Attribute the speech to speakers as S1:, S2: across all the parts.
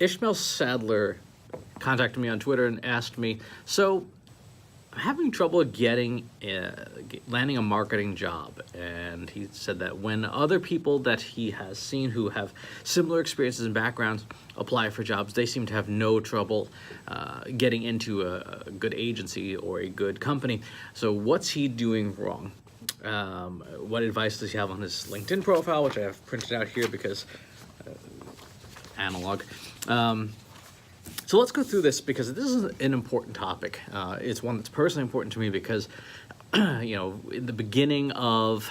S1: Ishmael Sadler contacted me on Twitter and asked me, so I'm having trouble landing a marketing job. And he said that when other people that he has seen who have similar experiences and backgrounds apply for jobs, they seem to have no trouble getting into a good agency or a good company. So what's he doing wrong? What advice does he have on his LinkedIn profile, which I have printed out here because analog. So let's go through this because this is an important topic. It's one that's personally important to me because, in the beginning of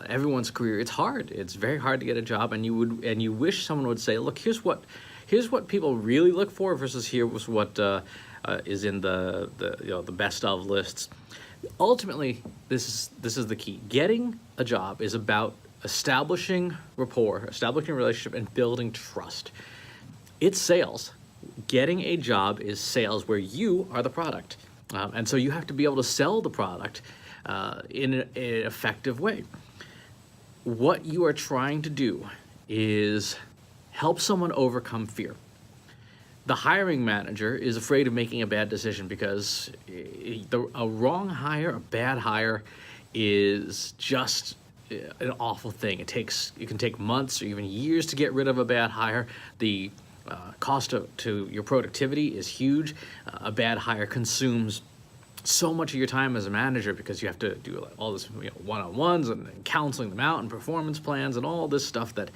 S1: everyone's career, it's hard. It's very hard to get a job, and you wish someone would say, "Look, here's what people really look for," versus here's what is in the best of lists. Ultimately, this is the key. Getting a job is about establishing rapport, establishing a relationship, and building trust. It's sales. Getting a job is sales, where you are the product. And so you have to be able to sell the product in an effective way. What you are trying to do is help someone overcome fear. The hiring manager is afraid of making a bad decision because a wrong hire, a bad hire, is just an awful thing. It can take months or even years to get rid of a bad hire. The cost to your productivity is huge. A bad hire consumes so much of your time as a manager because you have to do all this one-on-ones and counseling them out and performance plans and all this stuff that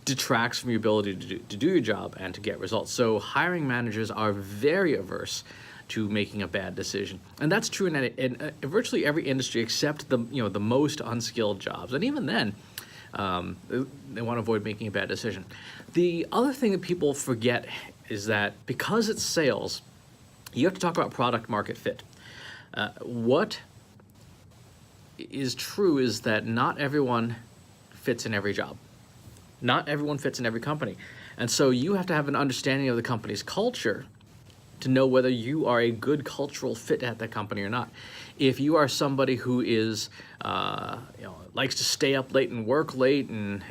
S1: detracts from your ability to do your job and to get results. So hiring managers are very averse to making a bad decision, and that's true in virtually every industry except the most unskilled jobs, and even then they want to avoid making a bad decision. The other thing that people forget is that because it's sales, you have to talk about product market fit. What is true is that not everyone fits in every job. Not everyone fits in every company. And so you have to have an understanding of the company's culture to know whether you are a good cultural fit at that company or not. If you are somebody who is, likes to stay up late and work late and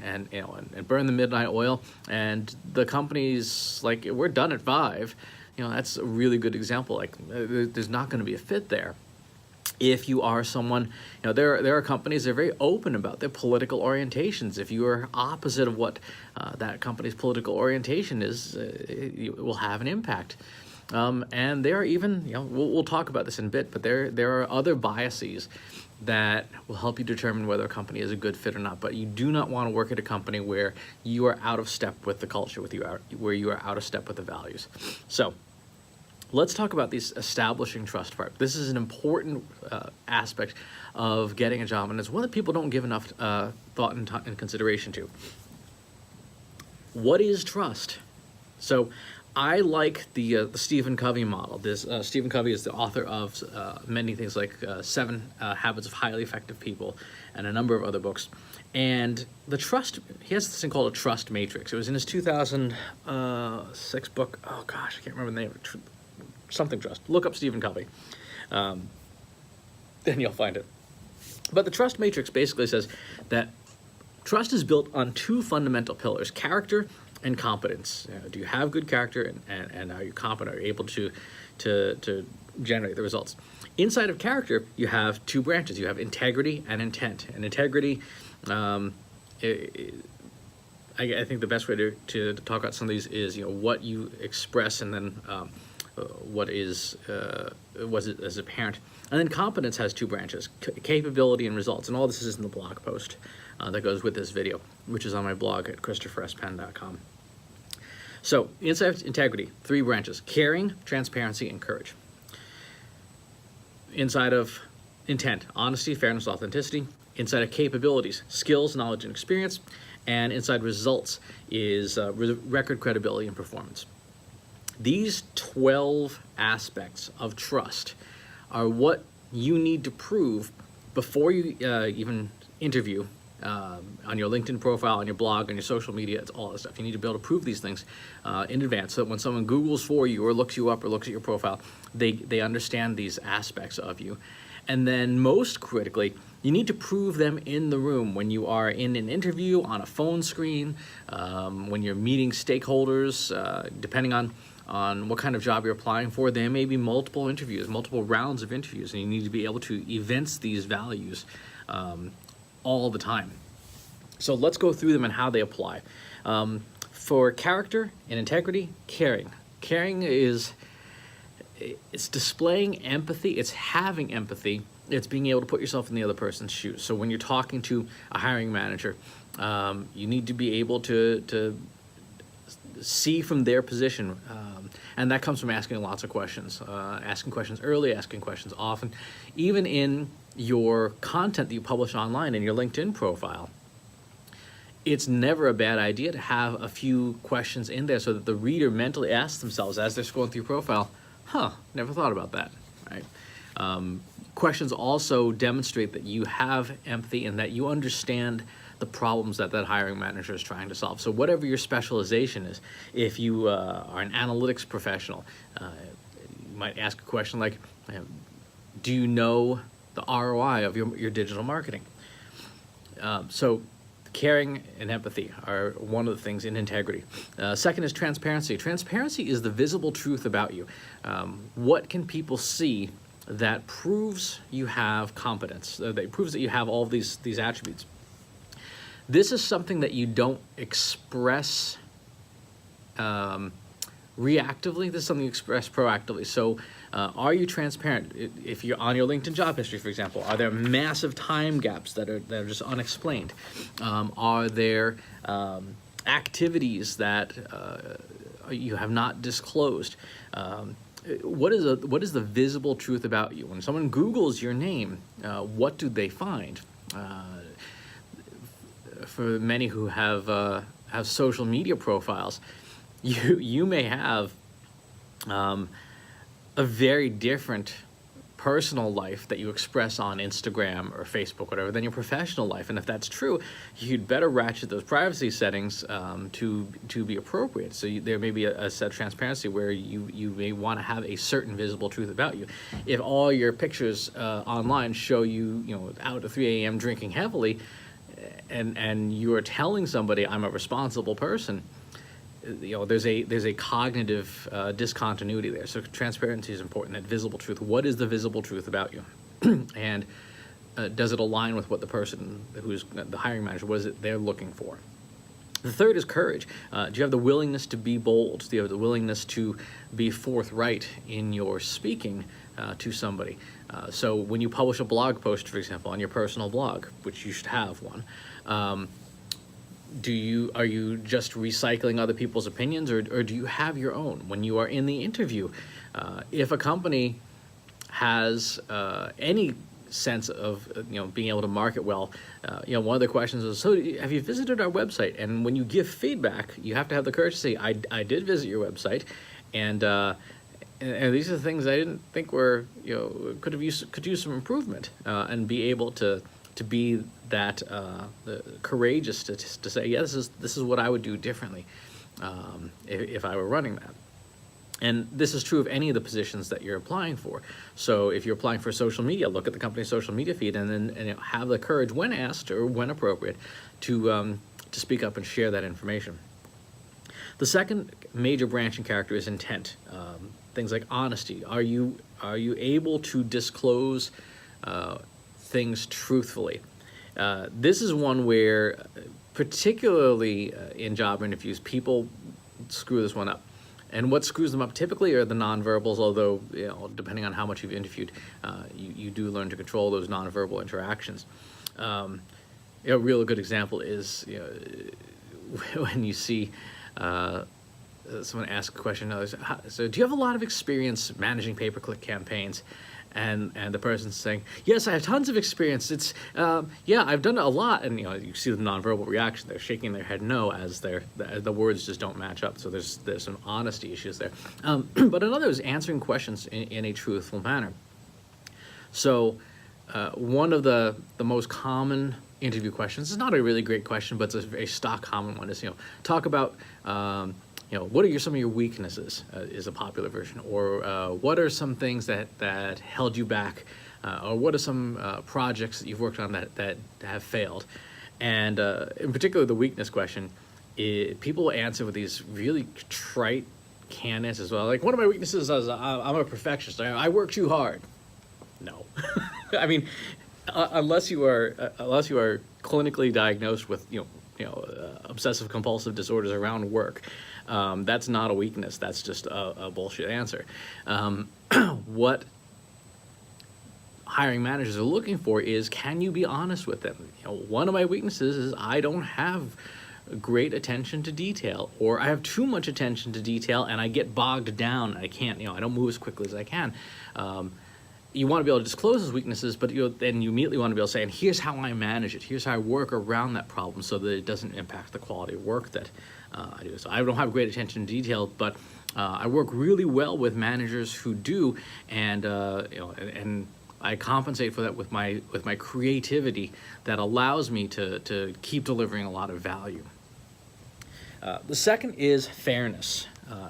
S1: burn the midnight oil, and the company's like, we're done at 5, that's a really good example. Like, there's not going to be a fit there. If you are someone, there are companies that are very open about their political orientations. If you are opposite of what that company's political orientation is, it will have an impact. And there are even, we'll talk about this in a bit, but there are other biases that will help you determine whether a company is a good fit or not. But you do not want to work at a company where you are out of step with the culture, where you are out of step with the values. So let's talk about these establishing trust part. This is an important aspect of getting a job, and it's one that people don't give enough thought and consideration to. What is trust? So I like the Stephen Covey model. Stephen Covey is the author of many things like 7 Habits of Highly Effective People and a number of other books. And he has this thing called a trust matrix. It was in his 2006 book. Oh gosh, I can't remember the name. Something trust. Look up Stephen Covey. Then you'll find it. But the trust matrix basically says that trust is built on 2 fundamental pillars: character and competence. Do you have good character, and are you competent? Are you able to generate the results? Inside of character, you have 2 branches. You have integrity and intent. And integrity, I think the best way to talk about some of these is what you express, and then what is apparent. And then competence has 2 branches: capability and results. And all this is in the blog post that goes with this video, which is on my blog at ChristopherSpenn.com. So inside of integrity, 3 branches: caring, transparency, and courage. Inside of intent, honesty, fairness, authenticity. Inside of capabilities, skills, knowledge, and experience. And inside results is record, credibility, and performance. These 12 aspects of trust are what you need to prove before you even interview, on your LinkedIn profile, on your blog, on your social media. It's all this stuff. You need to be able to prove these things in advance, so that when someone Googles for you or looks you up or looks at your profile, they understand these aspects of you. And then most critically, you need to prove them in the room when you are in an interview, on a phone screen, when you're meeting stakeholders, depending on what kind of job you're applying for. There may be multiple interviews, multiple rounds of interviews, and you need to be able to evince these values all the time. So let's go through them and how they apply. For character and integrity, caring. Caring is, it's displaying empathy, it's having empathy, it's being able to put yourself in the other person's shoes. So when you're talking to a hiring manager, you need to be able to see from their position, and that comes from asking lots of questions, asking questions early, asking questions often. Even in your content that you publish online in your LinkedIn profile, it's never a bad idea to have a few questions in there so that the reader mentally asks themselves as they're scrolling through your profile, never thought about that, right? Questions also demonstrate that you have empathy and that you understand the problems that hiring manager is trying to solve. So whatever your specialization is, if you are an analytics professional, you might ask a question like, do you know the ROI of your digital marketing? So caring and empathy are one of the things in integrity. Second is transparency. Transparency is the visible truth about you. What can people see that proves you have competence, that proves that you have all of these attributes? This is something that you don't express reactively. This is something you express proactively. So are you transparent? If you're on your LinkedIn job history, for example, are there massive time gaps that are just unexplained? Are there activities that you have not disclosed? What is the visible truth about you? When someone Googles your name, what do they find? For many who have social media profiles, you may have a very different personal life that you express on Instagram or Facebook, whatever, than your professional life. And if that's true, you'd better ratchet those privacy settings to be appropriate. So there may be a set of transparency where you may want to have a certain visible truth about you. If all your pictures online show you out at 3 a.m. drinking heavily, and you are telling somebody I'm a responsible person, there's a cognitive discontinuity there. So transparency is important. That visible truth. What is the visible truth about you, and does it align with what the person who's the hiring manager, what is it they're looking for? The third is courage. Do you have the willingness to be bold? Do you have the willingness to be forthright in your speaking to somebody? So when you publish a blog post, for example, on your personal blog, which you should have one, are you just recycling other people's opinions, or do you have your own? When you are in the interview, if a company has any sense of being able to market well, one of the questions is, so have you visited our website? And when you give feedback, you have to have the courage to say, I did visit your website, and these are the things I didn't think were could use some improvement, and be able to be that courageous to say, yeah, this is what I would do differently if I were running that. And this is true of any of the positions that you're applying for. So if you're applying for social media, look at the company's social media feed, and then have the courage, when asked or when appropriate, to speak up and share that information. The second major branch in character is intent. Things like honesty. Are you able to disclose things truthfully? This is one where, particularly in job interviews, people screw this one up. And what screws them up typically are the nonverbals, although depending on how much you've interviewed, you do learn to control those nonverbal interactions. A real good example is when you see someone ask a question, so do you have a lot of experience managing pay-per-click campaigns? And the person's saying, yes, I have tons of experience. It's yeah, I've done it a lot. And you see the nonverbal reaction. They're shaking their head no, as the words just don't match up. So there's some honesty issues there. But another is answering questions in a truthful manner. So one of the most common interview questions, it's not a really great question, but it's a very stock common one, is talk about what are some of your weaknesses, is a popular version, or what are some things that held you back or what are some projects that you've worked on that have failed? And in particular, the weakness question, people answer with these really trite, canned answers as well. Like, one of my weaknesses is I'm a perfectionist. I work too hard. No. I mean, unless you are clinically diagnosed with obsessive compulsive disorders around work, that's not a weakness. That's just a bullshit answer. What hiring managers are looking for is, can you be honest with them? One of my weaknesses is I don't have great attention to detail, or I have too much attention to detail and I get bogged down. I can't, I don't move as quickly as I can. You want to be able to disclose those weaknesses, but then you immediately want to be able to say, and here's how I manage it. Here's how I work around that problem so that it doesn't impact the quality of work that I do. So I don't have great attention to detail, but I work really well with managers who do, and and I compensate for that with my creativity that allows me to keep delivering a lot of value. The second is fairness,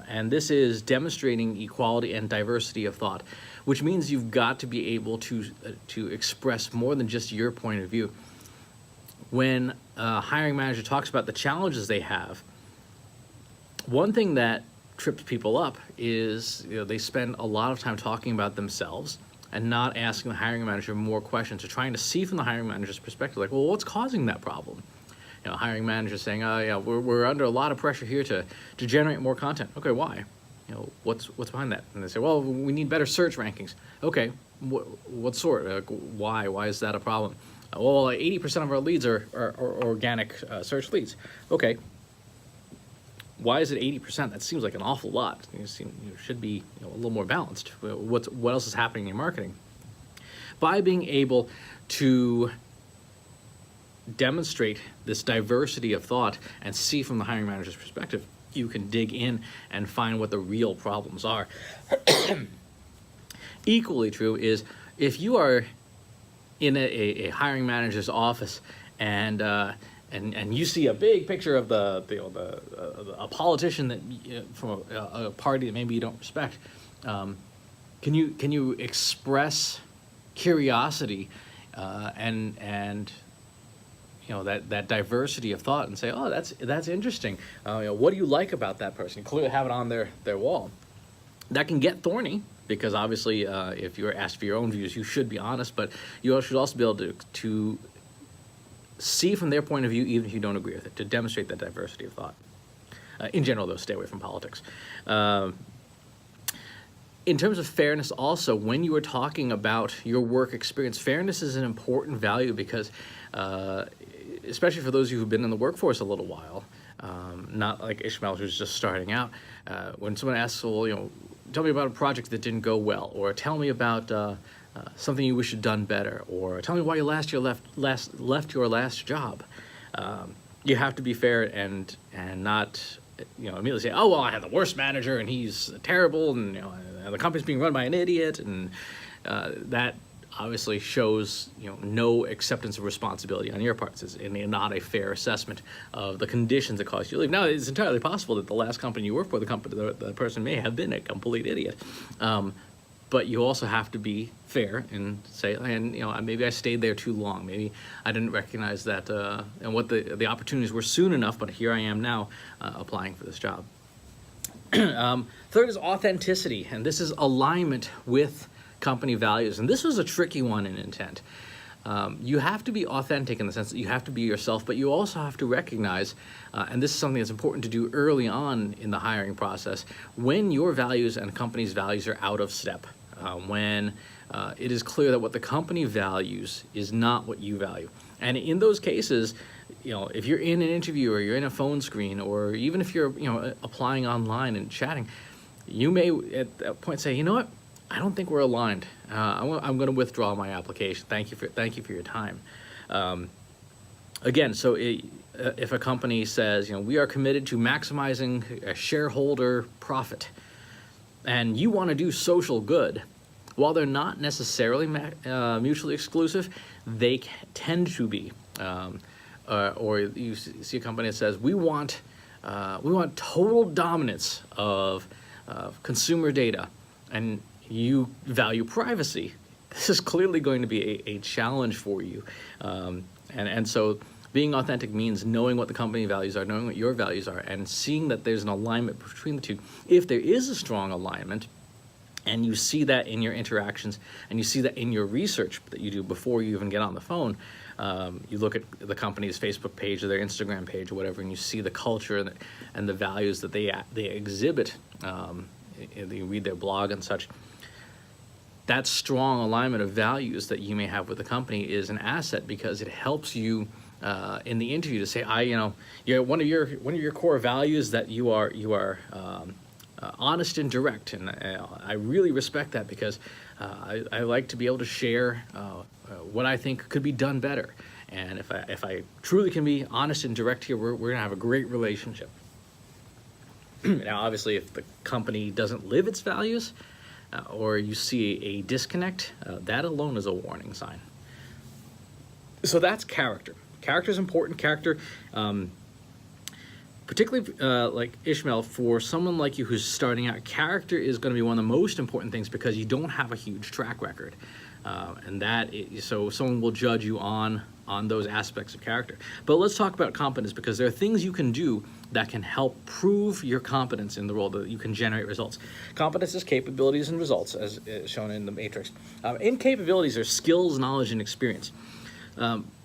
S1: and this is demonstrating equality and diversity of thought, which means you've got to be able to express more than just your point of view. When a hiring manager talks about the challenges they have, one thing that trips people up is they spend a lot of time talking about themselves and not asking the hiring manager more questions, or trying to see from the hiring manager's perspective, like, well, what's causing that problem? Hiring managers saying, oh yeah, we're under a lot of pressure here to generate more content. Okay, why? What's behind that? And they say, well, we need better search rankings. Okay, what sort? Why? Why is that a problem? Well, 80% of our leads are organic search leads. Okay. Why is it 80%? That seems like an awful lot. You should be a little more balanced. What else is happening in your marketing? By being able to demonstrate this diversity of thought and see from the hiring manager's perspective, you can dig in and find what the real problems are. Equally true is if you are in a hiring manager's office and you see a big picture of a politician that from a party that maybe you don't respect, can you express curiosity and that diversity of thought and say, oh, that's interesting. What do you like about that person? Clearly have it on their wall. That can get thorny because obviously if you're asked for your own views, you should be honest, but you should also be able to see from their point of view, even if you don't agree with it, to demonstrate that diversity of thought. In general, though, stay away from politics. In terms of fairness also, when you are talking about your work experience, fairness is an important value because especially for those of you who've been in the workforce a little while, not like Ishmael who's just starting out, when someone asks, well, tell me about a project that didn't go well, or tell me about something you wish you'd done better, or tell me why you left your last job. You have to be fair and not immediately say, oh, well, I had the worst manager and he's terrible, and the company's being run by an idiot, and that obviously shows no acceptance of responsibility on your part. It's not a fair assessment of the conditions that caused you to leave. Now, it's entirely possible that the last company you worked for, the person may have been a complete idiot. But you also have to be fair and say, and maybe I stayed there too long. Maybe I didn't recognize that and what the opportunities were soon enough. But here I am now applying for this job. Third is authenticity, and this is alignment with company values. And this was a tricky one in intent. You have to be authentic in the sense that you have to be yourself, but you also have to recognize, and this is something that's important to do early on in the hiring process, when your values and company's values are out of step. When it is clear that what the company values is not what you value. And in those cases, if you're in an interview or you're in a phone screen, or even if you're applying online and chatting, you may at that point say, you know what, I don't think we're aligned. I'm going to withdraw my application. Thank you for your time. Again, so if a company says, we are committed to maximizing a shareholder profit, and you want to do social good, while they're not necessarily mutually exclusive, they tend to be. Or you see a company that says, we want total dominance of consumer data, and you value privacy. this is clearly going to be a challenge for you. And so being authentic means knowing what the company values are, knowing what your values are, and seeing that there's an alignment between the two. If there is a strong alignment, and you see that in your interactions, and you see that in your research that you do before you even get on the phone, you look at the company's Facebook page or their Instagram page or whatever, and you see the culture and the values that they exhibit. You read their blog and such. That strong alignment of values that you may have with the company is an asset, because it helps you in the interview to say, one of your core values that you are honest and direct, and I really respect that, because I like to be able to share what I think could be done better. And if I truly can be honest and direct here, we're gonna have a great relationship. Now, obviously, if the company doesn't live its values, or you see a disconnect, that alone is a warning sign. So that's character. Character is important. Character, particularly like Ishmael, for someone like you who's starting out, character is going to be one of the most important things, because you don't have a huge track record, so someone will judge you on those aspects of character. But let's talk about competence, because there are things you can do that can help prove your competence in the role, that you can generate results. Competence is capabilities and results, as shown in the matrix. In capabilities are skills, knowledge, and experience.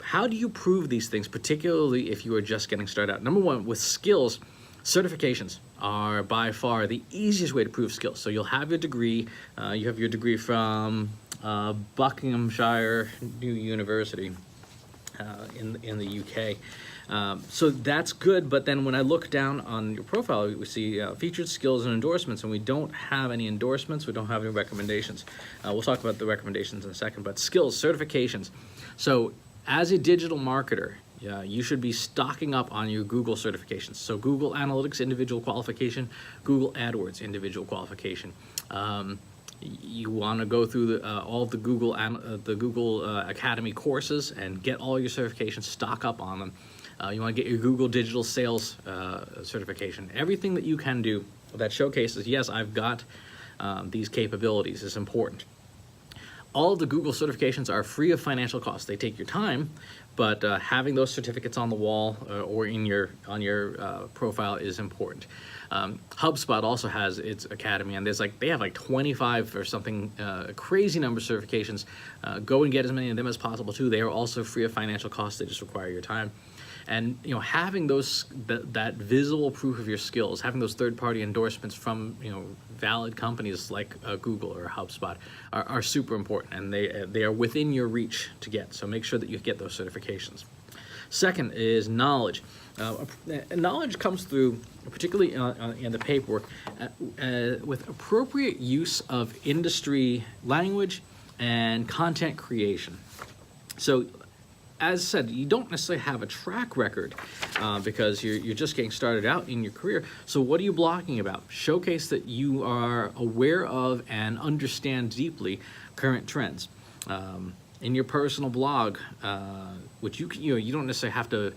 S1: How do you prove these things, particularly if you are just getting started out? Number one, with skills, certifications are by far the easiest way to prove skills. So you'll have your degree. You have your degree from Buckinghamshire New University in the UK. So that's good, but then when I look down on your profile, we see featured skills and endorsements, and we don't have any endorsements, we don't have any recommendations. We'll talk about the recommendations in a second, but skills, certifications. So as a digital marketer, you should be stocking up on your Google certifications. So Google Analytics individual qualification, Google AdWords individual qualification. You want to go through all the Google Academy courses and get all your certifications, stock up on them. You want to get your Google Digital Sales certification. Everything that you can do that showcases, yes, I've got these capabilities, is important. All of the Google certifications are free of financial cost. They take your time, but having those certificates on the wall or on your profile is important. HubSpot also has its academy, and they have like 25 or something, crazy number of certifications. Go and get as many of them as possible too. They are also free of financial cost. They just require your time. And having that visible proof of your skills, having those third-party endorsements from valid companies like Google or HubSpot are super important, and they are within your reach to get. So make sure that you get those certifications. Second is knowledge. Knowledge comes through, particularly in the paperwork, with appropriate use of industry language and content creation. So, as said, you don't necessarily have a track record because you're just getting started out in your career. So what are you blogging about? Showcase that you are aware of and understand deeply current trends. In your personal blog, which you don't necessarily have to.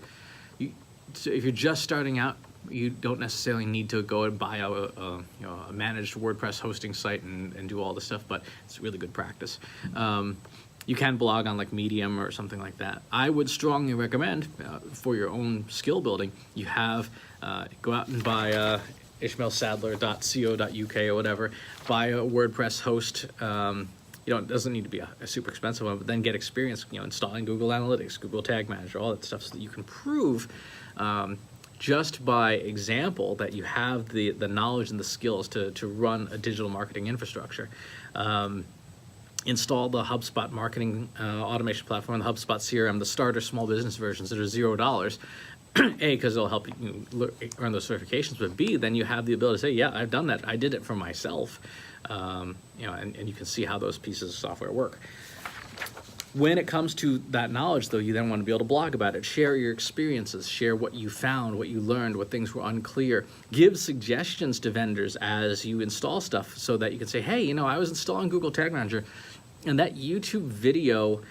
S1: So if you're just starting out, you don't necessarily need to go and buy a managed WordPress hosting site and do all this stuff, but it's really good practice. You can blog on like Medium or something like that. I would strongly recommend for your own skill building, you have go out and buy ishmaelsadler.co.uk or whatever, buy a WordPress host. It doesn't need to be a super expensive one, but then get experience, installing Google Analytics, Google Tag Manager, all that stuff, so that you can prove just by example that you have the knowledge and the skills to run a digital marketing infrastructure. Install the HubSpot marketing automation platform, the HubSpot CRM, the starter small business versions that are $0. A, because it'll help you earn those certifications, but B, then you have the ability to say, yeah, I've done that. I did it for myself. And you can see how those pieces of software work. When it comes to that knowledge, though, you then want to be able to blog about it, share your experiences, share what you found, what you learned, what things were unclear, give suggestions to vendors as you install stuff so that you can say, hey, I was installing Google Tag Manager, and that YouTube video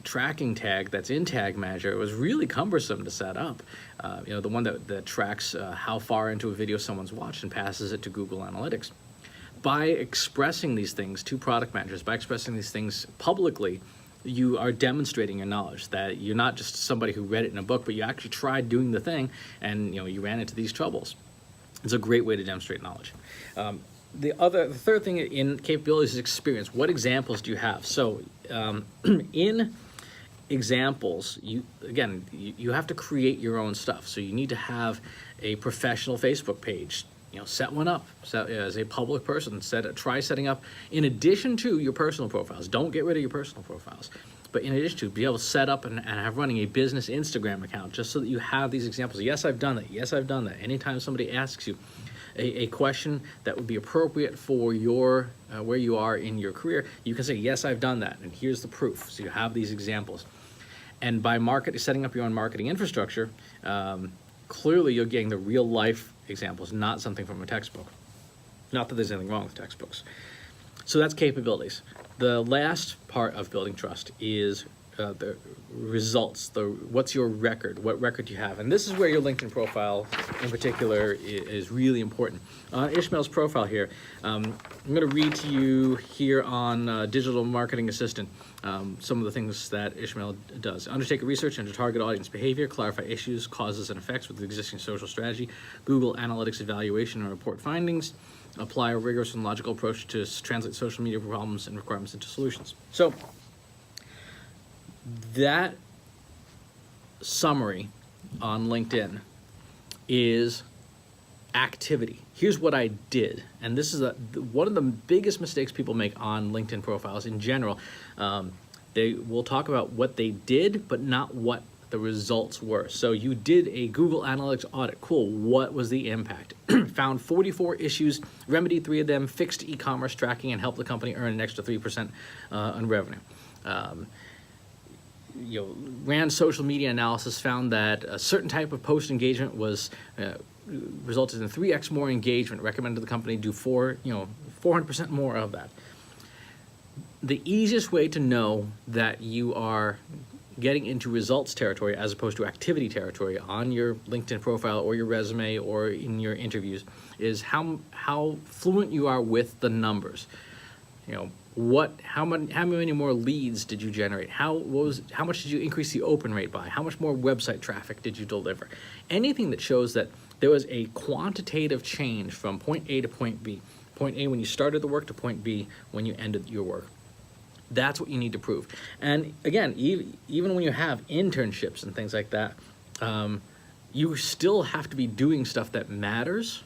S1: tracking tag that's in Tag Manager was really cumbersome to set up. The one that tracks how far into a video someone's watched and passes it to Google Analytics. by expressing these things to product managers, by expressing these things publicly, you are demonstrating your knowledge, that you're not just somebody who read it in a book, but you actually tried doing the thing and you ran into these troubles. It's a great way to demonstrate knowledge. The third thing in capabilities is experience. What examples do you have? So in examples, you have to create your own stuff. So you need to have a professional Facebook page. Set one up. As a public person, try setting up, in addition to your personal profiles. Don't get rid of your personal profiles. But in addition to, be able to set up and have running a business Instagram account, just so that you have these examples. Yes, I've done that. Yes, I've done that. Anytime somebody asks you a question that would be appropriate for your where you are in your career, you can say, yes, I've done that, and here's the proof. So you have these examples. And by setting up your own marketing infrastructure, clearly you're getting the real life examples, not something from a textbook. Not that there's anything wrong with textbooks. So that's capabilities. The last part of building trust is the results. What's your record? What record do you have? And this is where your LinkedIn profile in particular is really important. On Ishmael's profile here, I'm going to read to you here on Digital Marketing Assistant some of the things that Ishmael does. Undertake a research into target audience behavior, clarify issues, causes, and effects with the existing social strategy, Google Analytics evaluation and report findings, apply a rigorous and logical approach to translate social media problems and requirements into solutions. So that summary on LinkedIn is activity. Here's what I did. And this is one of the biggest mistakes people make on LinkedIn profiles in general. They will talk about what they did, but not what the results were. So you did a Google Analytics audit. Cool. What was the impact? Found 44 issues, remedied 3 of them, fixed e-commerce tracking, and helped the company earn an extra 3% on revenue. Ran social media analysis, found that a certain type of post engagement was resulted in 3x more engagement. Recommended the company do 400% more of that. The easiest way to know that you are getting into results territory as opposed to activity territory on your LinkedIn profile or your resume or in your interviews is how fluent you are with the numbers. How many more leads did you generate? How much did you increase the open rate by? How much more website traffic did you deliver? Anything that shows that there was a quantitative change from point A to point B. Point A when you started the work to point B when you ended your work. That's what you need to prove. And again, even when you have internships and things like that, you still have to be doing stuff that matters.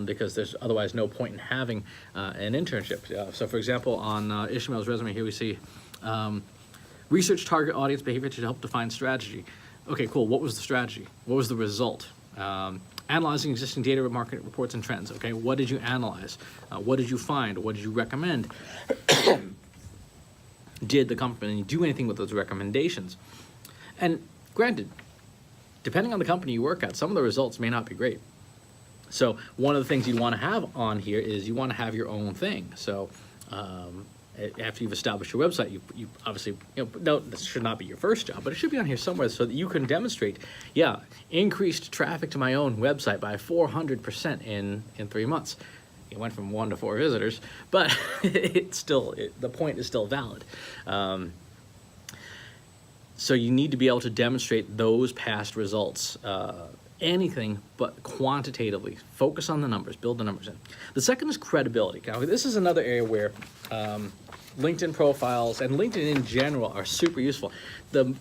S1: Because there's otherwise no point in having an internship. So for example, on Ishmael's resume here we see research target audience behavior to help define strategy. Okay, cool. What was the strategy? What was the result? Analyzing existing data, market reports, and trends. Okay, what did you analyze? What did you find? What did you recommend? Did the company do anything with those recommendations? And granted, depending on the company you work at, some of the results may not be great. So one of the things you want to have on here is you want to have your own thing. So after you've established your website, you obviously, no, this should not be your first job, but it should be on here somewhere so that you can demonstrate, increased traffic to my own website by 400% in 3 months. It went from 1 to 4 visitors, but the point is still valid. So you need to be able to demonstrate those past results. Anything but quantitatively. Focus on the numbers, build the numbers in. The second is credibility. Now, this is another area where LinkedIn profiles and LinkedIn in general are super useful. The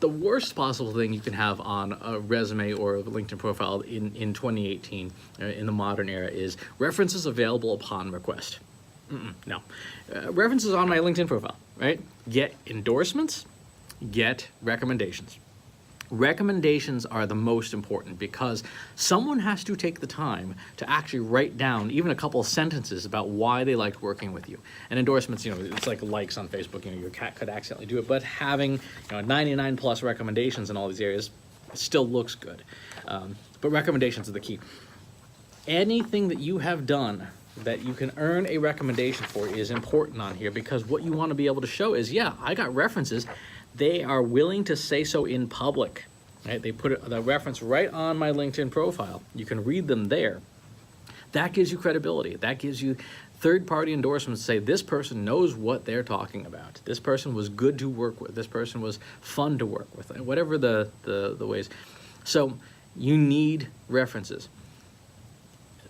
S1: worst possible thing you can have on a resume or a LinkedIn profile in 2018, in the modern era, is references available upon request. No. References on my LinkedIn profile, right? Get endorsements, get recommendations. Recommendations are the most important because someone has to take the time to actually write down even a couple of sentences about why they liked working with you. And endorsements, it's like likes on Facebook. Your cat could accidentally do it, but having 99 plus recommendations in all these areas still looks good. But recommendations are the key. Anything that you have done that you can earn a recommendation for is important on here because what you want to be able to show is, I got references. They are willing to say so in public. Right? They put the reference right on my LinkedIn profile. You can read them there. That gives you credibility. That gives you third-party endorsements say this person knows what they're talking about. This person was good to work with. This person was fun to work with. Whatever the ways. So you need references.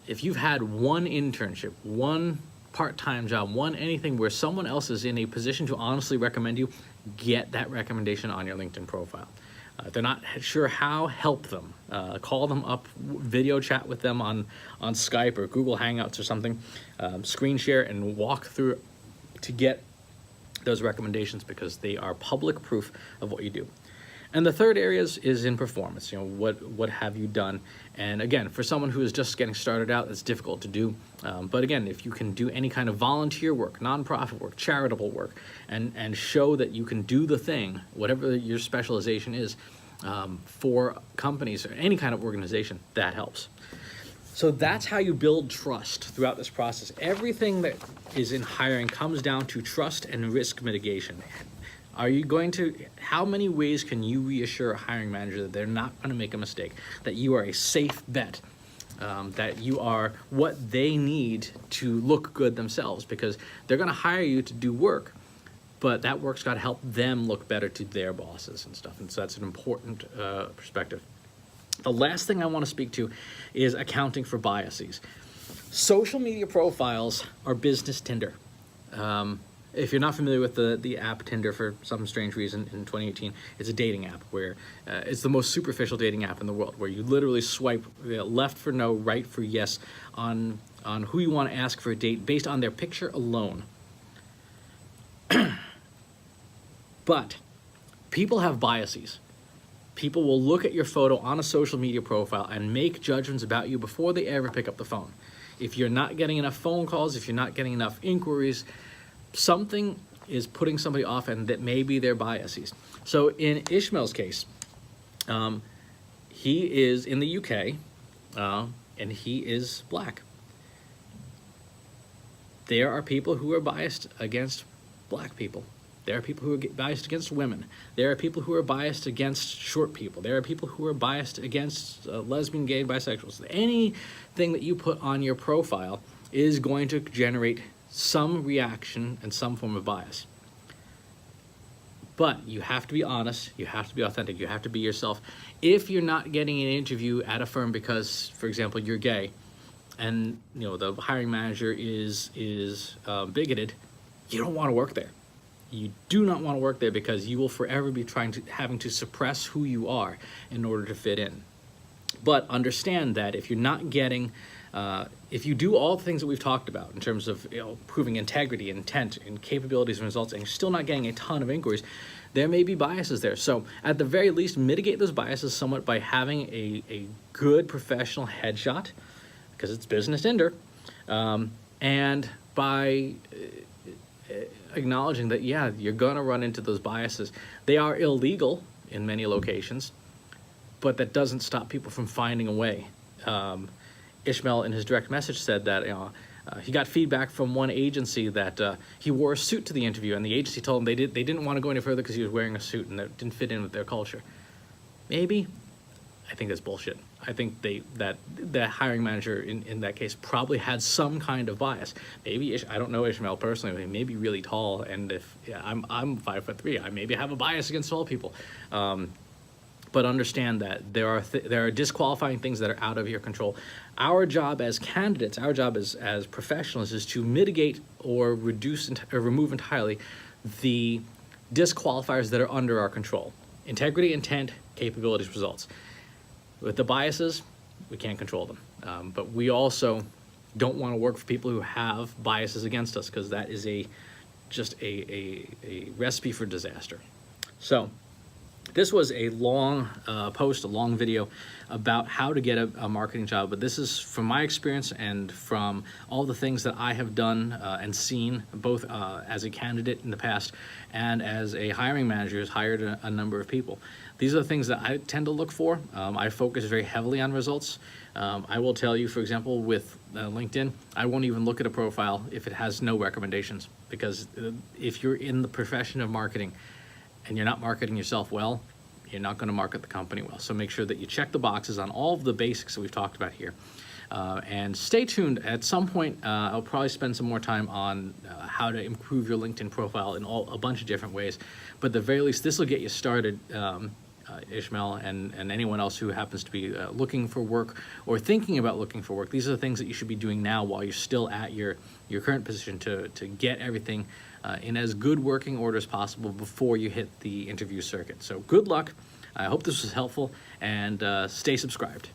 S1: If you've had one internship, one part-time job, one anything where someone else is in a position to honestly recommend you, get that recommendation on your LinkedIn profile. If they're not sure how, help them. Call them up, video chat with them on Skype or Google Hangouts or something. Screen share and walk through to get those recommendations, because they are public proof of what you do. And the third area is in performance. You know, what have you done? And again, for someone who is just getting started out, it's difficult to do. But again, if you can do any kind of volunteer work, nonprofit work, charitable work, and show that you can do the thing, whatever your specialization is, for companies or any kind of organization, that helps. So that's how you build trust throughout this process. Everything that is in hiring comes down to trust and risk mitigation. How many ways can you reassure a hiring manager that they're not going to make a mistake, that you are a safe bet, that you are what they need to look good themselves? Because they're going to hire you to do work, but that work's got to help them look better to their bosses and stuff. And so that's an important perspective. The last thing I want to speak to is accounting for biases. Social media profiles are business Tinder. If you're not familiar with the app Tinder, for some strange reason in 2018, it's a dating app where it's the most superficial dating app in the world, where you literally swipe left for no, right for yes on who you want to ask for a date based on their picture alone. But people have biases. People will look at your photo on a social media profile and make judgments about you before they ever pick up the phone. If you're not getting enough phone calls, if you're not getting enough inquiries, something is putting somebody off, and that may be their biases. So in Ishmael's case, he is in the UK, and he is black. There are people who are biased against black people. There are people who are biased against women. There are people who are biased against short people. There are people who are biased against lesbian, gay, bisexuals. Anything that you put on your profile is going to generate some reaction and some form of bias. But you have to be honest, you have to be authentic, you have to be yourself. If you're not getting an interview at a firm because, for example, you're gay, and the hiring manager is bigoted, you don't want to work there. You do not want to work there, because you will forever be having to suppress who you are in order to fit in. But understand that if you're not getting, if you do all the things that we've talked about in terms of proving integrity, intent, and capabilities and results, and you're still not getting a ton of inquiries, there may be biases there. So at the very least, mitigate those biases somewhat by having a good professional headshot, because it's business Tinder, and by acknowledging that, yeah, you're going to run into those biases. They are illegal in many locations, but that doesn't stop people from finding a way. Ishmael, in his direct message, said that he got feedback from one agency that he wore a suit to the interview, and the agency told him they didn't want to go any further because he was wearing a suit and that didn't fit in with their culture. Maybe. I think that's bullshit. I think that the hiring manager in that case probably had some kind of bias. Maybe I don't know Ishmael personally. He may be really tall, and I'm 5'3", I maybe have a bias against tall people. But understand that there are disqualifying things that are out of your control. Our job as candidates, our job as professionals, is to mitigate or reduce or remove entirely the disqualifiers that are under our control. Integrity, intent, capabilities, results. With the biases, we can't control them. But we also don't want to work for people who have biases against us, because that is just a recipe for disaster. So this was a long post, a long video about how to get a marketing job, but this is from my experience and from all the things that I have done and seen, both as a candidate in the past and as a hiring manager who's hired a number of people. These are the things that I tend to look for. I focus very heavily on results. I will tell you, for example, with LinkedIn, I won't even look at a profile if it has no recommendations, because if you're in the profession of marketing and you're not marketing yourself well, you're not going to market the company well. So make sure that you check the boxes on all of the basics that we've talked about here. And stay tuned. At some point, I'll probably spend some more time on how to improve your LinkedIn profile in a bunch of different ways. But at the very least, this will get you started, Ishmael, and anyone else who happens to be looking for work or thinking about looking for work. These are the things that you should be doing now while you're still at your current position to get everything in as good working order as possible before you hit the interview circuit. So good luck. I hope this was helpful, and stay subscribed.